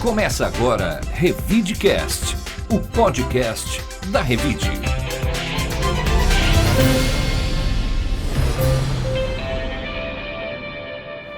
Começa agora Revidecast, o podcast da Revide.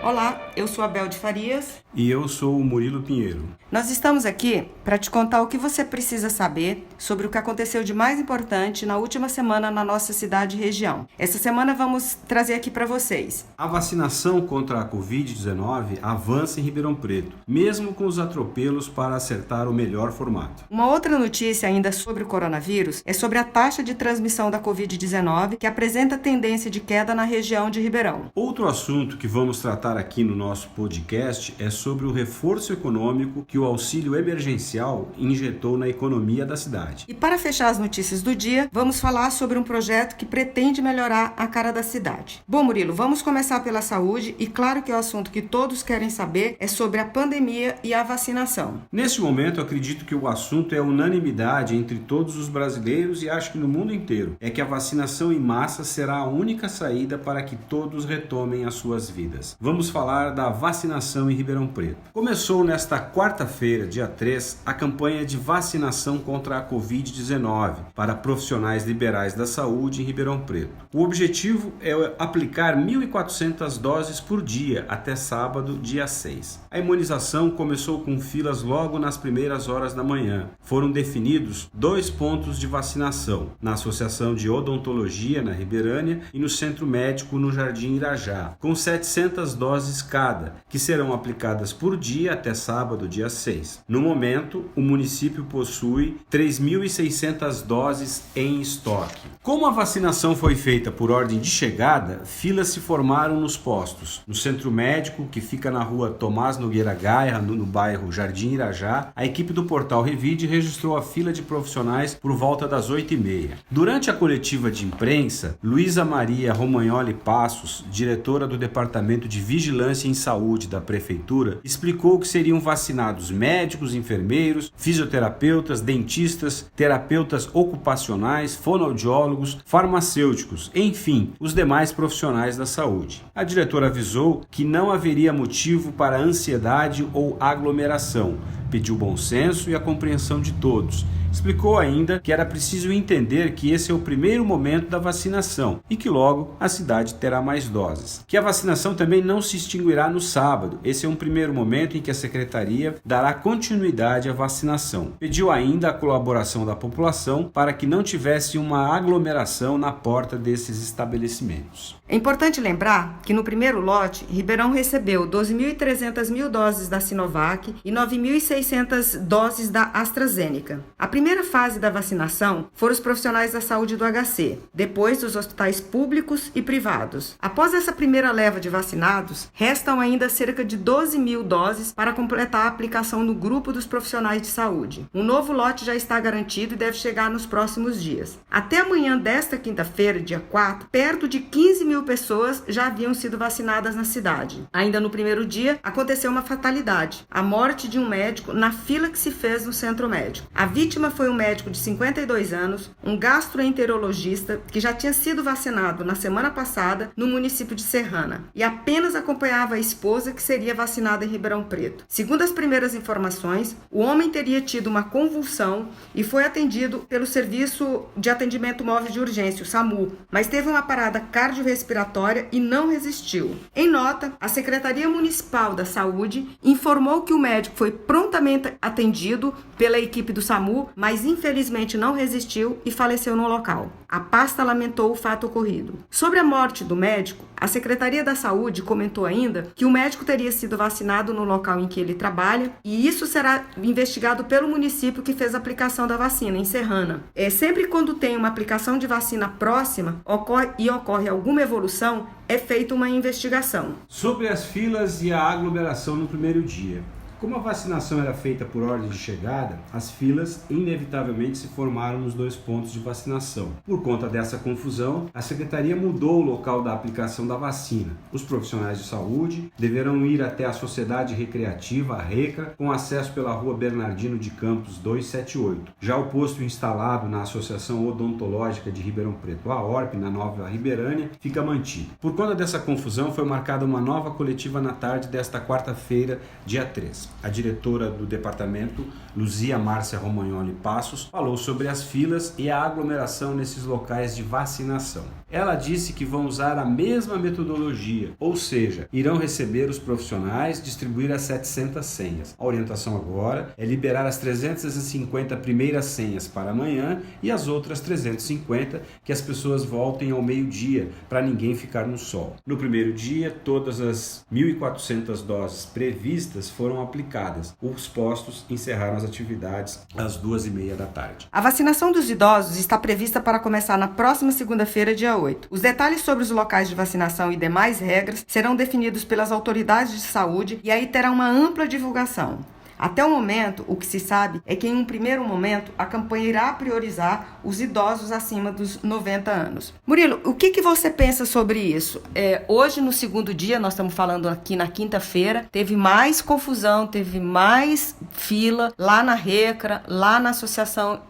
Olá, eu sou a Bel de Farias. E eu sou o Murilo Pinheiro. Nós estamos aqui para te contar o que você precisa saber sobre o que aconteceu de mais importante na última semana na nossa cidade e região. Essa semana vamos trazer aqui para vocês. A vacinação contra a Covid-19 avança em Ribeirão Preto, mesmo com os atropelos para acertar o melhor formato. Uma outra notícia ainda sobre o coronavírus é sobre a taxa de transmissão da Covid-19, que apresenta tendência de queda na região de Ribeirão. Outro assunto que vamos tratar aqui no nosso podcast é sobre o reforço econômico que o auxílio emergencial injetou na economia da cidade. E para fechar as notícias do dia, vamos falar sobre um projeto que pretende melhorar a cara da cidade. Bom, Murilo, vamos começar pela saúde e claro que o assunto que todos querem saber é sobre a pandemia e a vacinação. Neste momento, acredito que o assunto é unanimidade entre todos os brasileiros e acho que no mundo inteiro, é que a vacinação em massa será a única saída para que todos retomem as suas vidas. Vamos falar da vacinação em Ribeirão Preto. Começou nesta quarta-feira, dia 3, a campanha de vacinação contra a Covid-19 para profissionais liberais da saúde em Ribeirão Preto. O objetivo é aplicar 1.400 doses por dia até sábado, dia 6. A imunização começou com filas logo nas primeiras horas da manhã. Foram definidos 2 pontos de vacinação, na Associação de Odontologia, na Ribeirânia, e no Centro Médico, no Jardim Irajá, com 700 doses cada, que serão aplicadas por dia até sábado, dia 6. No momento, o município possui 3.600 doses em estoque. Como a vacinação foi feita por ordem de chegada, filas se formaram nos postos. No Centro Médico, que fica na rua Tomás Nogueira Gaia, no bairro Jardim Irajá, a equipe do Portal Revide registrou a fila de profissionais por volta das 8h30. Durante a coletiva de imprensa, Luísa Maria Romagnoli Passos, diretora do Departamento de Vigilância em Saúde da Prefeitura, explicou que seriam vacinados médicos, enfermeiros, fisioterapeutas, dentistas, terapeutas ocupacionais, fonoaudiólogos, farmacêuticos, enfim, os demais profissionais da saúde. A diretora avisou que não haveria motivo para ansiedade ou aglomeração, pediu bom senso e a compreensão de todos. Explicou ainda que era preciso entender que esse é o primeiro momento da vacinação e que logo a cidade terá mais doses. Que a vacinação também não se extinguirá no sábado. Esse é um primeiro momento em que a Secretaria dará continuidade à vacinação. Pediu ainda a colaboração da população para que não tivesse uma aglomeração na porta desses estabelecimentos. É importante lembrar que no primeiro lote, Ribeirão recebeu 12.300 doses da Sinovac e 9.600 doses da AstraZeneca. A primeira fase da vacinação foram os profissionais da saúde do HC, depois dos hospitais públicos e privados. Após essa primeira leva de vacinados, restam ainda cerca de 12.000 doses para completar a aplicação no grupo dos profissionais de saúde. Um novo lote já está garantido e deve chegar nos próximos dias. Até amanhã desta quinta-feira, dia 4, perto de 15.000 pessoas já haviam sido vacinadas na cidade. Ainda no primeiro dia, aconteceu uma fatalidade, a morte de um médico na fila que se fez no centro médico. A vítima foi um médico de 52 anos, um gastroenterologista que já tinha sido vacinado na semana passada no município de Serrana e apenas acompanhava a esposa que seria vacinada em Ribeirão Preto. Segundo as primeiras informações, o homem teria tido uma convulsão e foi atendido pelo Serviço de Atendimento Móvel de Urgência, o SAMU, mas teve uma parada cardiorrespiratória e não resistiu. Em nota, a Secretaria Municipal da Saúde informou que o médico foi prontamente atendido pela equipe do SAMU, mas infelizmente não resistiu e faleceu no local. A pasta lamentou o fato ocorrido. Sobre a morte do médico, a Secretaria da Saúde comentou ainda que o médico teria sido vacinado no local em que ele trabalha e isso será investigado pelo município que fez a aplicação da vacina, em Serrana. Sempre quando tem uma aplicação de vacina próxima ocorre alguma evolução, é feita uma investigação. Sobre as filas e a aglomeração no primeiro dia. Como a vacinação era feita por ordem de chegada, as filas inevitavelmente se formaram nos 2 pontos de vacinação. Por conta dessa confusão, a Secretaria mudou o local da aplicação da vacina. Os profissionais de saúde deverão ir até a Sociedade Recreativa, a RECA, com acesso pela Rua Bernardino de Campos 278. Já o posto instalado na Associação Odontológica de Ribeirão Preto, a ORP, na Nova Ribeirânia, fica mantido. Por conta dessa confusão, foi marcada uma nova coletiva na tarde desta quarta-feira, dia 3. A diretora do departamento, Luzia Márcia Romagnoli Passos, falou sobre as filas e a aglomeração nesses locais de vacinação. Ela disse que vão usar a mesma metodologia, ou seja, irão receber os profissionais, distribuir as 700 senhas. A orientação agora é liberar as 350 primeiras senhas para amanhã e as outras 350 que as pessoas voltem ao meio-dia, para ninguém ficar no sol. No primeiro dia, todas as 1.400 doses previstas foram aplicadas. Os postos encerraram as atividades às 2h30 da tarde. A vacinação dos idosos está prevista para começar na próxima segunda-feira, dia 8. Os detalhes sobre os locais de vacinação e demais regras serão definidos pelas autoridades de saúde e aí terá uma ampla divulgação. Até o momento, o que se sabe é que em um primeiro momento a campanha irá priorizar os idosos acima dos 90 anos. Murilo, o que você pensa sobre isso? Hoje, no segundo dia, nós estamos falando aqui na quinta-feira, teve mais confusão, teve mais fila lá na RECRA, lá na Associação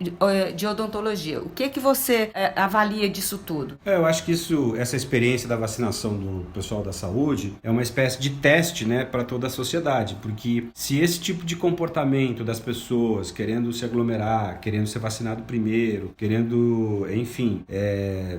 de Odontologia. O que você avalia disso tudo? Eu acho que essa experiência da vacinação do pessoal da saúde é uma espécie de teste, né, para toda a sociedade, porque se esse tipo de comportamento das pessoas querendo se aglomerar, querendo ser vacinado primeiro, querendo, enfim,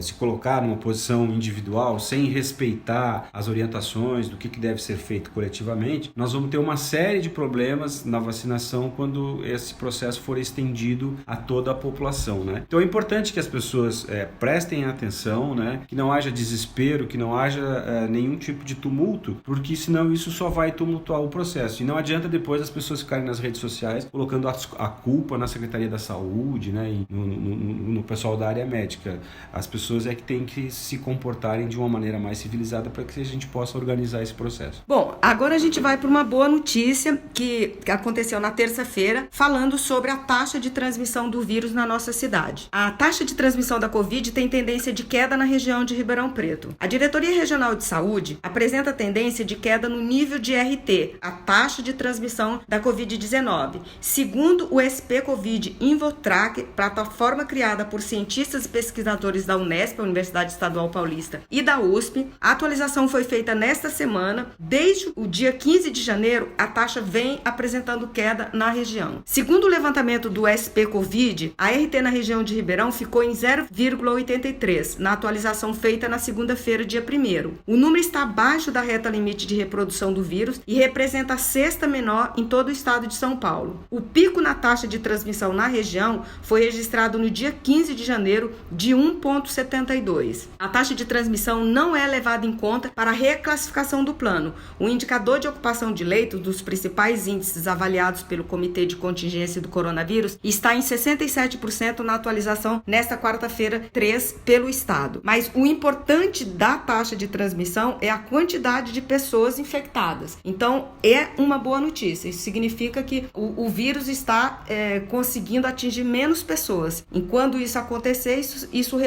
se colocar numa posição individual sem respeitar as orientações do que deve ser feito coletivamente, nós vamos ter uma série de problemas na vacinação quando esse processo for estendido a toda a população, né? Então é importante que as pessoas prestem atenção, né? Que não haja desespero, que não haja nenhum tipo de tumulto, porque senão isso só vai tumultuar o processo. E não adianta depois as pessoas ficarem nas redes sociais colocando a culpa na Secretaria da Saúde, né, e no pessoal da área médica. As pessoas que têm que se comportarem de uma maneira mais civilizada para que a gente possa organizar esse processo. Bom, agora a gente vai para uma boa notícia que aconteceu na terça-feira, falando sobre a taxa de transmissão do vírus na nossa cidade. A taxa de transmissão da Covid tem tendência de queda na região de Ribeirão Preto. A Diretoria Regional de Saúde apresenta tendência de queda no nível de RT, a taxa de transmissão da Covid-19. Segundo o SP Covid Infotrack, plataforma criada por cientistas e pesquisadores da Unesp, a Universidade Estadual Paulista, e da USP, a atualização foi feita nesta semana. Desde o dia 15 de janeiro, a taxa vem apresentando queda na região. Segundo o levantamento do SP Covid, a RT na região de Ribeirão ficou em 0,83, na atualização feita na segunda-feira, dia 1º. O número está abaixo da reta limite de reprodução do vírus e representa a sexta menor em todo o estado de São Paulo. O pico na taxa de transmissão na região foi registrado no dia 15 de janeiro de 1,72. A taxa de transmissão não é levada em conta para a reclassificação do plano. O indicador de ocupação de leitos dos principais índices avaliados pelo Comitê de Contingência do Coronavírus está em 67% na atualização nesta quarta-feira 3 pelo estado. Mas o importante da taxa de transmissão é a quantidade de pessoas infectadas. Então, é uma boa notícia. Isso significa que o vírus está conseguindo atingir menos pessoas. Enquanto isso acontecer, isso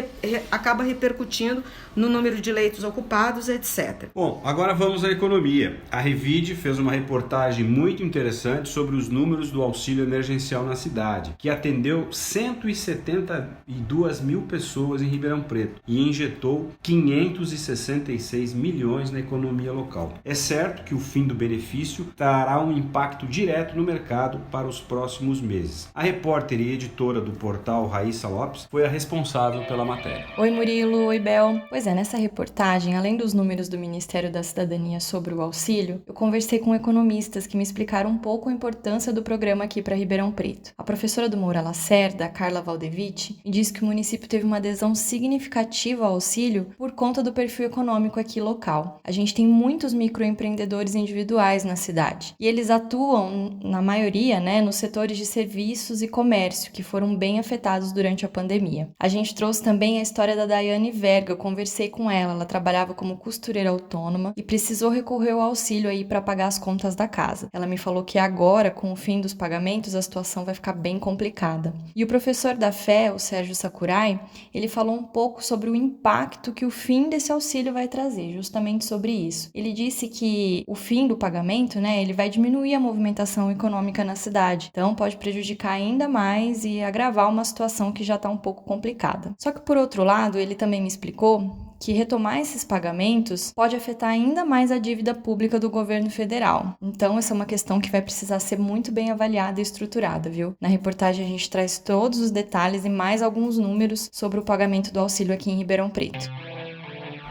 acaba repercutindo no número de leitos ocupados, etc. Bom, agora vamos à economia. A Revide fez uma reportagem muito interessante sobre os números do auxílio emergencial na cidade, que atendeu 172 mil pessoas em Ribeirão Preto e injetou 566 milhões na economia local. É certo que o fim do benefício trará um impacto direto no mercado para os próximos meses. A repórter e editora do portal Raíssa Lopes foi a responsável pela matéria. Oi Murilo, oi Bel. Pois é, nessa reportagem, além dos números do Ministério da Cidadania sobre o auxílio, eu conversei com economistas que me explicaram um pouco a importância do programa aqui para Ribeirão Preto. A professora do Moura Lacerda, Carla Valdevich, me disse que o município teve uma adesão significativa ao auxílio por conta do perfil econômico aqui local. A gente tem muitos microempreendedores individuais na cidade e eles atuam, na maioria, nos setores de serviços e comércio, que foram bem afetados durante a pandemia. A gente trouxe também a história da Daiane Verga. Eu conversei com ela trabalhava como costureira autônoma e precisou recorrer ao auxílio aí para pagar as contas da casa. Ela me falou que agora, com o fim dos pagamentos, a situação vai ficar bem complicada. E o professor da FE, o Sérgio Sakurai, ele falou um pouco sobre o impacto que o fim desse auxílio vai trazer, justamente sobre isso. Ele disse que o fim do pagamento, ele vai diminuir a movimentação econômica na cidade, então pode prejudicar ainda mais e agravar uma situação que já está um pouco complicada. Só que, por outro lado, ele também me explicou que retomar esses pagamentos pode afetar ainda mais a dívida pública do governo federal. Então, essa é uma questão que vai precisar ser muito bem avaliada e estruturada, viu? Na reportagem a gente traz todos os detalhes e mais alguns números sobre o pagamento do auxílio aqui em Ribeirão Preto.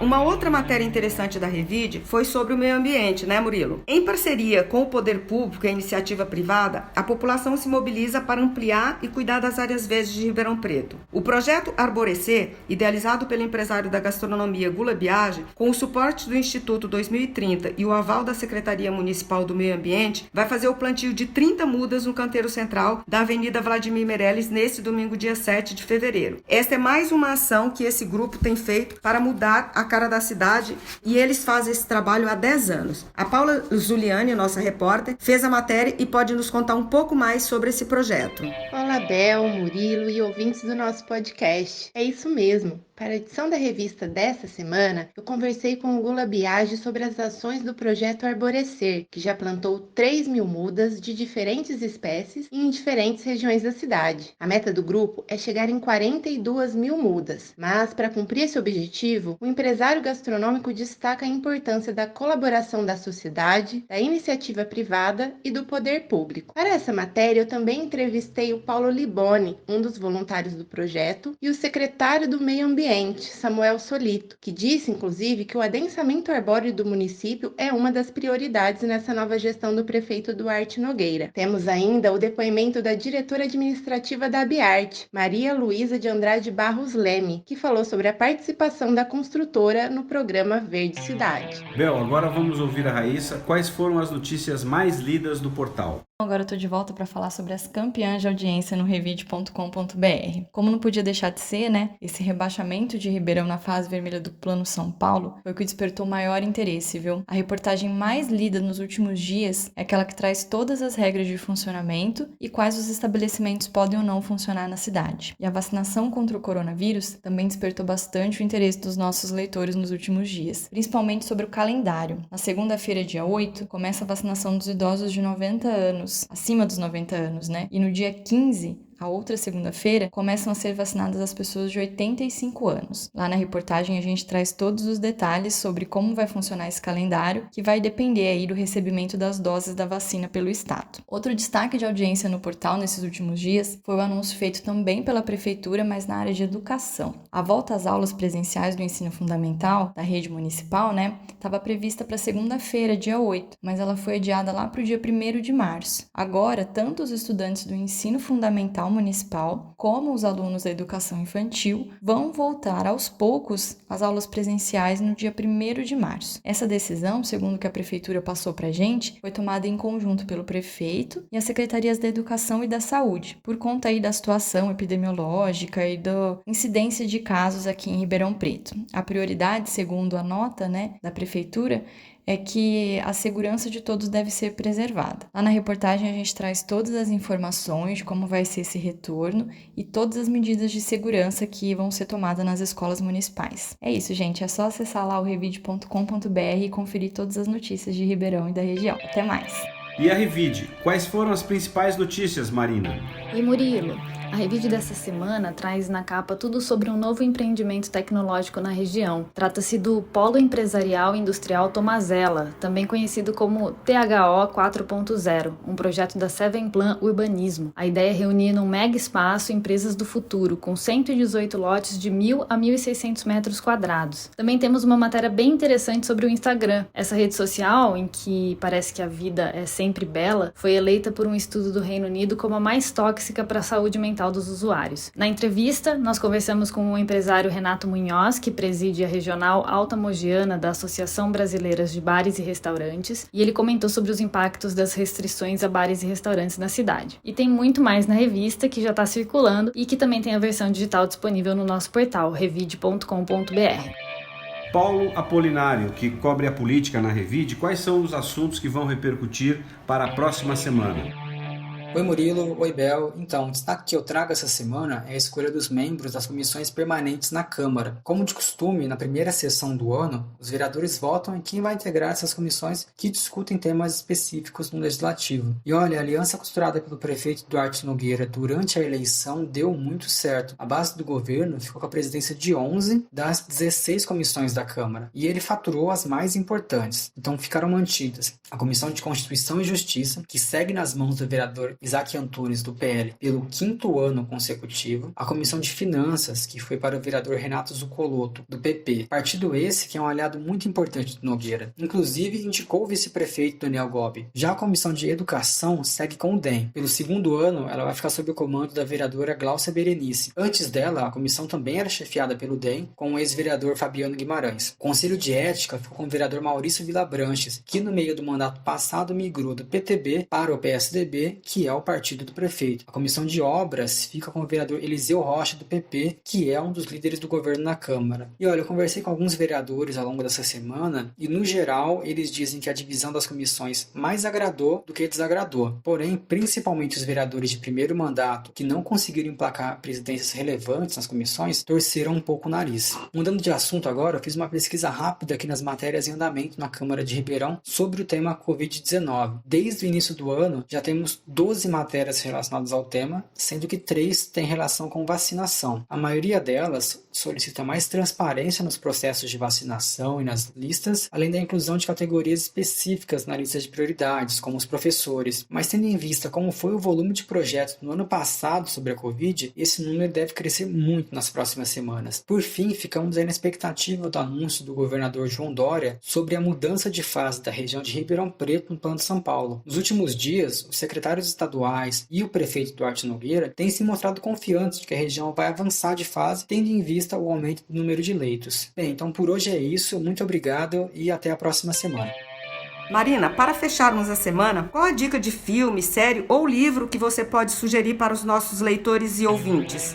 Uma outra matéria interessante da Revide foi sobre o meio ambiente, né, Murilo? Em parceria com o poder público e a iniciativa privada, a população se mobiliza para ampliar e cuidar das áreas verdes de Ribeirão Preto. O projeto Arborecer, idealizado pelo empresário da gastronomia Gula Biagi, com o suporte do Instituto 2030 e o aval da Secretaria Municipal do Meio Ambiente, vai fazer o plantio de 30 mudas no canteiro central da Avenida Vladimir Meirelles neste domingo, dia 7 de fevereiro. Esta é mais uma ação que esse grupo tem feito para mudar a cara da cidade e eles fazem esse trabalho há 10 anos. A Paula Zuliani, nossa repórter, fez a matéria e pode nos contar um pouco mais sobre esse projeto. Olá, Bel, Murilo e ouvintes do nosso podcast. É isso mesmo. Para a edição da revista dessa semana, eu conversei com o Gula Biagi sobre as ações do projeto Arborecer, que já plantou 3.000 mudas de diferentes espécies em diferentes regiões da cidade. A meta do grupo é chegar em 42.000 mudas, mas para cumprir esse objetivo, o empresário gastronômico destaca a importância da colaboração da sociedade, da iniciativa privada e do poder público. Para essa matéria, eu também entrevistei o Paulo Liboni, um dos voluntários do projeto, e o secretário do Meio Ambiente, Samuel Solito, que disse, inclusive, que o adensamento arbóreo do município é uma das prioridades nessa nova gestão do prefeito Duarte Nogueira. Temos ainda o depoimento da diretora administrativa da Abiarte, Maria Luísa de Andrade Barros Leme, que falou sobre a participação da construtora no programa Verde Cidade. Bel, agora vamos ouvir a Raíssa. Quais foram as notícias mais lidas do portal? Agora eu tô de volta para falar sobre as campeãs de audiência no revide.com.br. Como não podia deixar de ser, né? Esse rebaixamento de Ribeirão na fase vermelha do Plano São Paulo foi o que despertou maior interesse, viu? A reportagem mais lida nos últimos dias é aquela que traz todas as regras de funcionamento e quais os estabelecimentos podem ou não funcionar na cidade. E a vacinação contra o coronavírus também despertou bastante o interesse dos nossos leitores nos últimos dias, principalmente sobre o calendário. Na segunda-feira, dia 8, começa a vacinação dos idosos de 90 anos, acima dos 90 anos, né? E no dia 15, a outra segunda-feira, começam a ser vacinadas as pessoas de 85 anos. Lá na reportagem a gente traz todos os detalhes sobre como vai funcionar esse calendário, que vai depender aí do recebimento das doses da vacina pelo Estado. Outro destaque de audiência no portal nesses últimos dias foi o anúncio feito também pela Prefeitura, mas na área de educação. A volta às aulas presenciais do ensino fundamental, da rede municipal, né, estava prevista para segunda-feira, dia 8, mas ela foi adiada lá para o dia 1º de março. Agora, tanto os estudantes do ensino fundamental municipal, como os alunos da educação infantil, vão voltar aos poucos às aulas presenciais no dia 1º de março. Essa decisão, segundo o que a Prefeitura passou para a gente, foi tomada em conjunto pelo prefeito e as secretarias da Educação e da Saúde, por conta aí da situação epidemiológica e da incidência de casos aqui em Ribeirão Preto. A prioridade, segundo a nota, né, da Prefeitura, é que a segurança de todos deve ser preservada. Lá na reportagem a gente traz todas as informações de como vai ser esse retorno e todas as medidas de segurança que vão ser tomadas nas escolas municipais. É isso, gente. É só acessar lá o revide.com.br e conferir todas as notícias de Ribeirão e da região. Até mais! E a Revide, quais foram as principais notícias, Marina? E Murilo, a Revide dessa semana traz na capa tudo sobre um novo empreendimento tecnológico na região. Trata-se do Polo Empresarial e Industrial Tomazella, também conhecido como THO 4.0, um projeto da Seven Plan Urbanismo. A ideia é reunir num mega espaço empresas do futuro, com 118 lotes de 1.000 a 1.600 metros quadrados. Também temos uma matéria bem interessante sobre o Instagram. Essa rede social, em que parece que a vida é sempre bela, foi eleita por um estudo do Reino Unido como a mais tóxica para a saúde mental dos usuários. Na entrevista, nós conversamos com o empresário Renato Munhoz, que preside a regional Alta Mogiana da Associação Brasileira de Bares e Restaurantes, e ele comentou sobre os impactos das restrições a bares e restaurantes na cidade. E tem muito mais na revista, que já está circulando e que também tem a versão digital disponível no nosso portal, revide.com.br. Paulo Apolinário, que cobre a política na Revide, quais são os assuntos que vão repercutir para a próxima semana? Oi Murilo, oi Bel. Então, o destaque que eu trago essa semana é a escolha dos membros das comissões permanentes na Câmara. Como de costume, na primeira sessão do ano, os vereadores votam em quem vai integrar essas comissões que discutem temas específicos no Legislativo. E olha, a aliança costurada pelo prefeito Duarte Nogueira durante a eleição deu muito certo. A base do governo ficou com a presidência de 11 das 16 comissões da Câmara. E ele faturou as mais importantes. Então ficaram mantidas a Comissão de Constituição e Justiça, que segue nas mãos do vereador Isaac Antunes, do PL, pelo 5º ano consecutivo, a Comissão de Finanças, que foi para o vereador Renato Zuccolotto, do PP, partido esse que é um aliado muito importante do Nogueira. Inclusive, indicou o vice-prefeito Daniel Gobi. Já a Comissão de Educação segue com o DEM. Pelo 2º ano, ela vai ficar sob o comando da vereadora Gláucia Berenice. Antes dela, a comissão também era chefiada pelo DEM, com o ex-vereador Fabiano Guimarães. O Conselho de Ética ficou com o vereador Maurício Vilabranches, que no meio do mandato passado migrou do PTB para o PSDB, que é o partido do prefeito. A Comissão de Obras fica com o vereador Eliseu Rocha, do PP, que é um dos líderes do governo na Câmara. E olha, eu conversei com alguns vereadores ao longo dessa semana e, no geral, eles dizem que a divisão das comissões mais agradou do que desagradou. Porém, principalmente os vereadores de primeiro mandato, que não conseguiram emplacar presidências relevantes nas comissões, torceram um pouco o nariz. Mudando de assunto agora, eu fiz uma pesquisa rápida aqui nas matérias em andamento na Câmara de Ribeirão sobre o tema Covid-19. Desde o início do ano, já temos 12 matérias relacionadas ao tema, sendo que 3 têm relação com vacinação. A maioria delas solicita mais transparência nos processos de vacinação e nas listas, além da inclusão de categorias específicas na lista de prioridades, como os professores. Mas tendo em vista como foi o volume de projetos no ano passado sobre a Covid, esse número deve crescer muito nas próximas semanas. Por fim, ficamos aí na expectativa do anúncio do governador João Dória sobre a mudança de fase da região de Ribeirão Preto no Plano de São Paulo. Nos últimos dias, os secretários estaduais e o prefeito Duarte Nogueira têm se mostrado confiantes de que a região vai avançar de fase, tendo em vista o aumento do número de leitos. Bem, então por hoje é isso, muito obrigado e até a próxima semana. Marina, para fecharmos a semana, qual a dica de filme, série ou livro que você pode sugerir para os nossos leitores e ouvintes?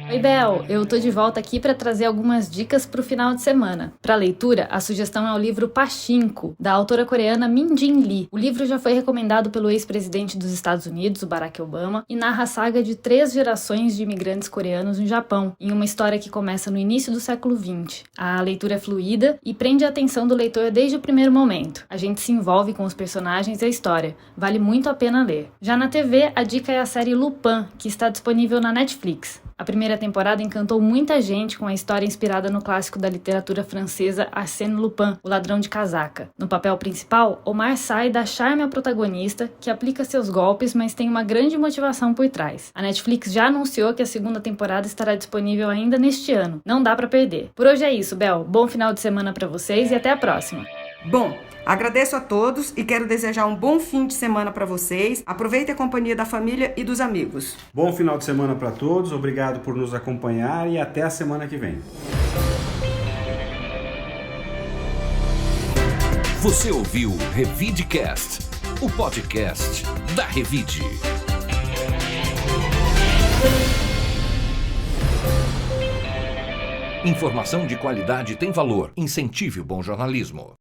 Oi Bel, eu tô de volta aqui para trazer algumas dicas para o final de semana. Para leitura, a sugestão é o livro Pachinko, da autora coreana Min Jin Lee. O livro já foi recomendado pelo ex-presidente dos Estados Unidos, o Barack Obama, e narra a saga de 3 gerações de imigrantes coreanos no Japão, em uma história que começa no início do século XX. A leitura é fluida e prende a atenção do leitor desde o primeiro momento. A gente se envolve com os personagens e a história. Vale muito a pena ler. Já na TV, a dica é a série Lupin, que está disponível na Netflix. A primeira temporada encantou muita gente com a história inspirada no clássico da literatura francesa Arsène Lupin, o ladrão de casaca. No papel principal, Omar Sy dá charme ao protagonista, que aplica seus golpes, mas tem uma grande motivação por trás. A Netflix já anunciou que a segunda temporada estará disponível ainda neste ano. Não dá pra perder. Por hoje é isso, Bel. Bom final de semana pra vocês e até a próxima. Bom, agradeço a todos e quero desejar um bom fim de semana para vocês. Aproveite a companhia da família e dos amigos. Bom final de semana para todos, obrigado por nos acompanhar e até a semana que vem. Você ouviu Revidecast, o podcast da Revide. Informação de qualidade tem valor. Incentive o bom jornalismo.